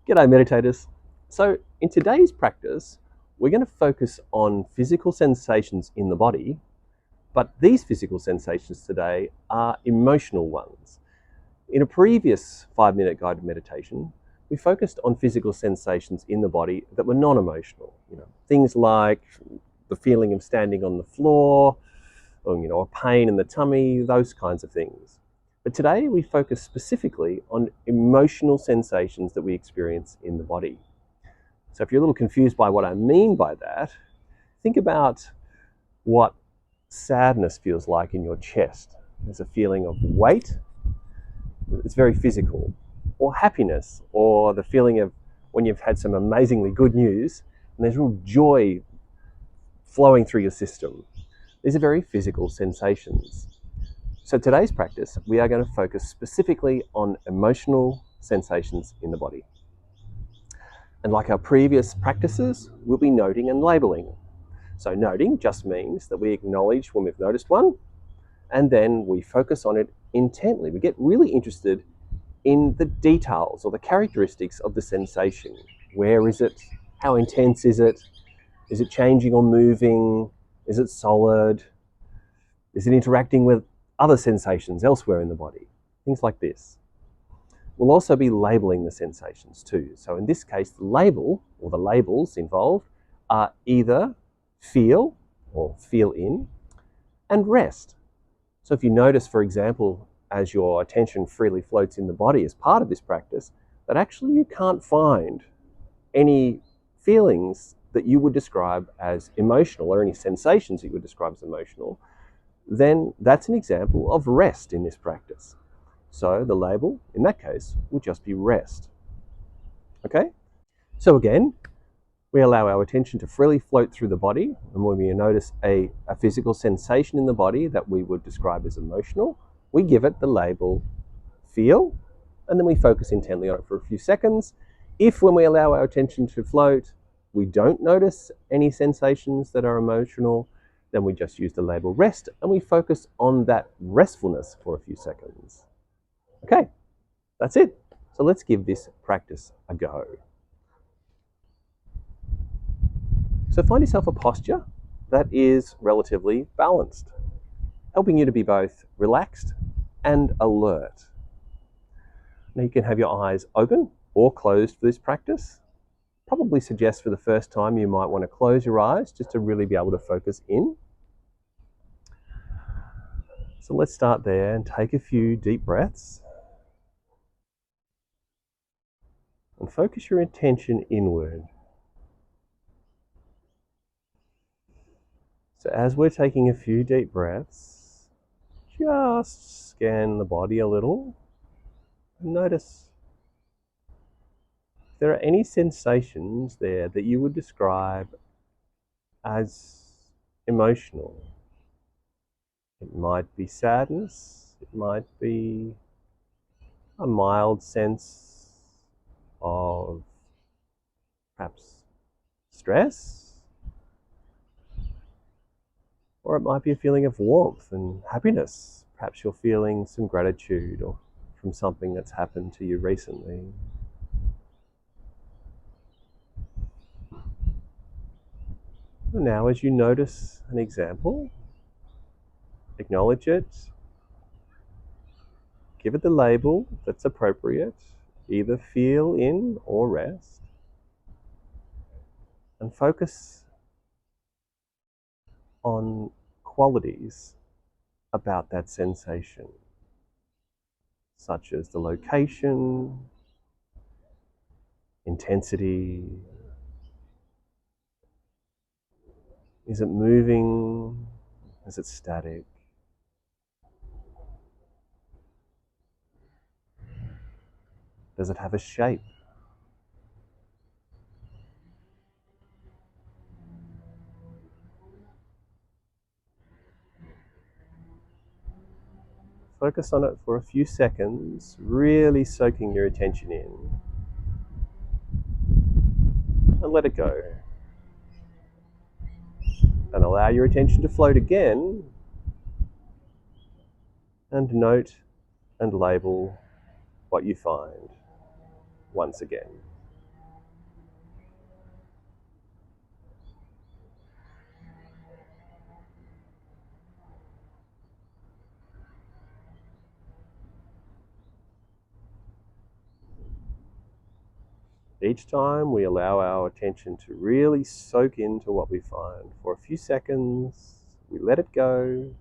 G'day meditators. So in today's practice, we're going to focus on physical sensations in the body, but these physical sensations today are emotional ones. In a previous 5-minute guided meditation, we focused on physical sensations in the body that were non-emotional. Things like the feeling of standing on the floor, or a pain in the tummy, those kinds of things. But today we focus specifically on emotional sensations that we experience in the body. So if you're a little confused by what I mean by that, think about what sadness feels like in your chest. There's a feeling of weight. It's very physical. Or happiness, or the feeling of when you've had some amazingly good news and there's real joy flowing through your system. These are very physical sensations. So today's practice, we are going to focus specifically on emotional sensations in the body. And like our previous practices, we'll be noting and labeling. So noting just means that we acknowledge when we've noticed one, and then we focus on it intently. We get really interested in the details or the characteristics of the sensation. Where is it? How intense is it? Is it changing or moving? Is it solid? Is it interacting with other sensations elsewhere in the body? Things like this. We'll also be labeling the sensations too. So in this case, the label or the labels involved are either feel or feel in and rest. So if you notice, for example, as your attention freely floats in the body as part of this practice, that actually you can't find any feelings that you would describe as emotional or any sensations that you would describe as emotional, then that's an example of rest in this practice. So the label, in that case, would just be rest. Okay? So again, we allow our attention to freely float through the body, and when we notice a physical sensation in the body that we would describe as emotional, we give it the label feel, and then we focus intently on it for a few seconds. If when we allow our attention to float, we don't notice any sensations that are emotional, then we just use the label rest and we focus on that restfulness for a few seconds. Okay, that's it. So let's give this practice a go. So find yourself a posture that is relatively balanced, helping you to be both relaxed and alert. Now you can have your eyes open or closed for this practice. Probably suggest for the first time you might want to close your eyes just to really be able to focus in. So let's start there and take a few deep breaths. And focus your attention inward. So as we're taking a few deep breaths, just scan the body a little. And notice if there are any sensations there that you would describe as emotional. It might be sadness, it might be a mild sense of perhaps stress, or it might be a feeling of warmth and happiness. Perhaps you're feeling some gratitude or from something that's happened to you recently. And now as you notice an example, acknowledge it, give it the label that's appropriate, either feel in or rest, and focus on qualities about that sensation, such as the location, intensity. Is it moving? Is it static? Does it have a shape? Focus on it for a few seconds, really soaking your attention in. And let it go. And allow your attention to float again. And note and label what you find once again. Each time we allow our attention to really soak into what we find. For a few seconds, we let it go,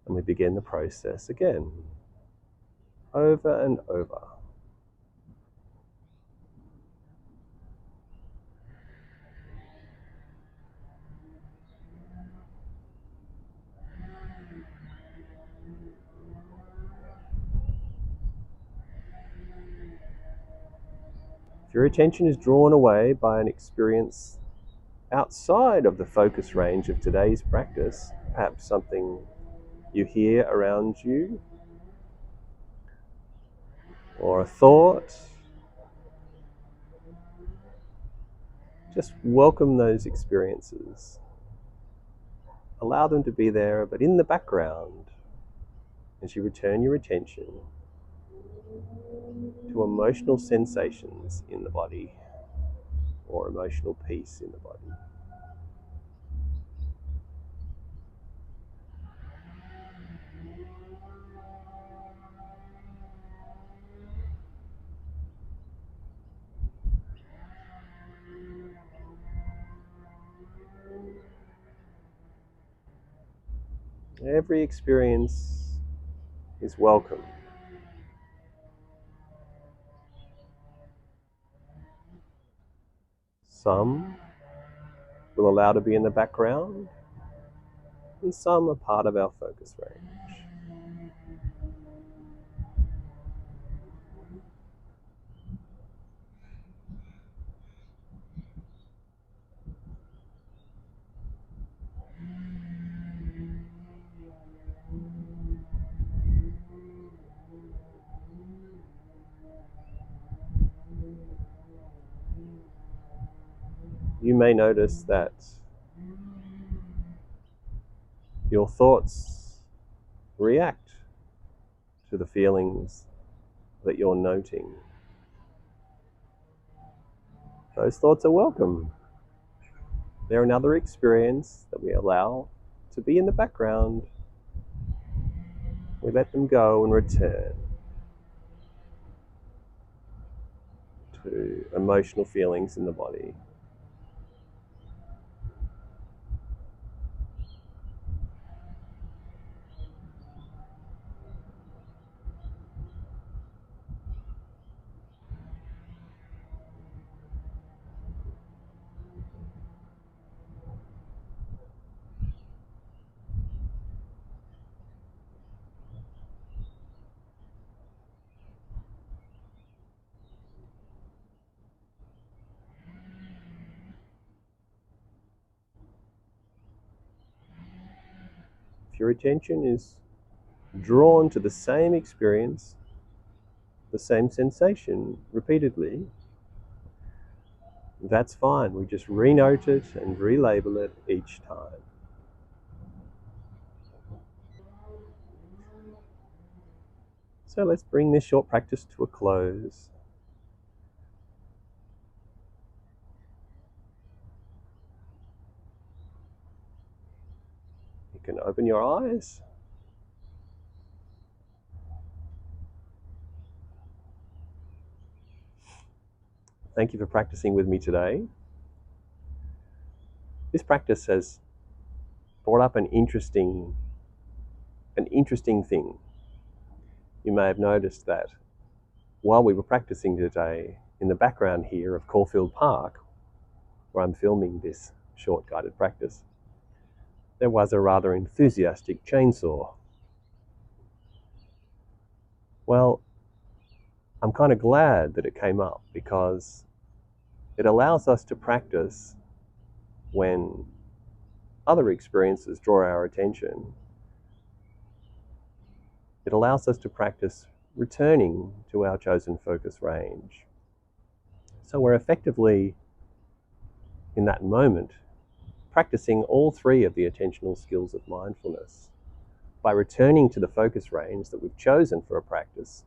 and we begin the process again, over and over. If your attention is drawn away by an experience outside of the focus range of today's practice, perhaps something you hear around you, or a thought, just welcome those experiences. Allow them to be there, but in the background, as you return your attention to emotional sensations in the body or emotional peace in the body. Every experience is welcome. Some will allow to be in the background, and some are part of our focus range. You may notice that your thoughts react to the feelings that you're noting. Those thoughts are welcome. They're another experience that we allow to be in the background. We let them go and return to emotional feelings in the body. If your attention is drawn to the same experience, the same sensation repeatedly, that's fine. We just re-note it and relabel it each time. So let's bring this short practice to a close. You can open your eyes. Thank you for practicing with me today. This practice has brought up an interesting thing. You may have noticed that while we were practicing today, in the background here of Caulfield Park, where I'm filming this short guided practice, there was a rather enthusiastic chainsaw. Well, I'm kind of glad that it came up because it allows us to practice when other experiences draw our attention. It allows us to practice returning to our chosen focus range. So we're effectively, in that moment, practicing all three of the attentional skills of mindfulness. By returning to the focus range that we've chosen for a practice,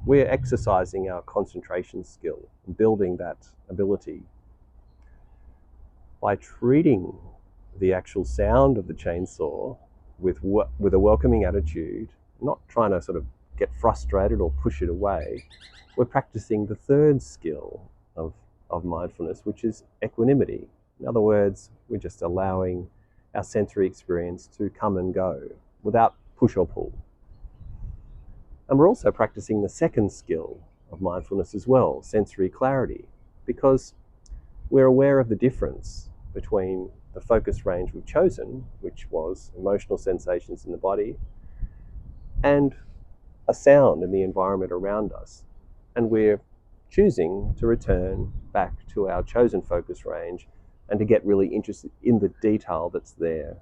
we're exercising our concentration skill and building that ability. By treating the actual sound of the chainsaw with a welcoming attitude, not trying to sort of get frustrated or push it away, we're practicing the third skill of mindfulness, which is equanimity. In other words, we're just allowing our sensory experience to come and go without push or pull. And we're also practicing the second skill of mindfulness as well, sensory clarity, because we're aware of the difference between the focus range we've chosen, which was emotional sensations in the body, and a sound in the environment around us. And we're choosing to return back to our chosen focus range and to get really interested in the detail that's there.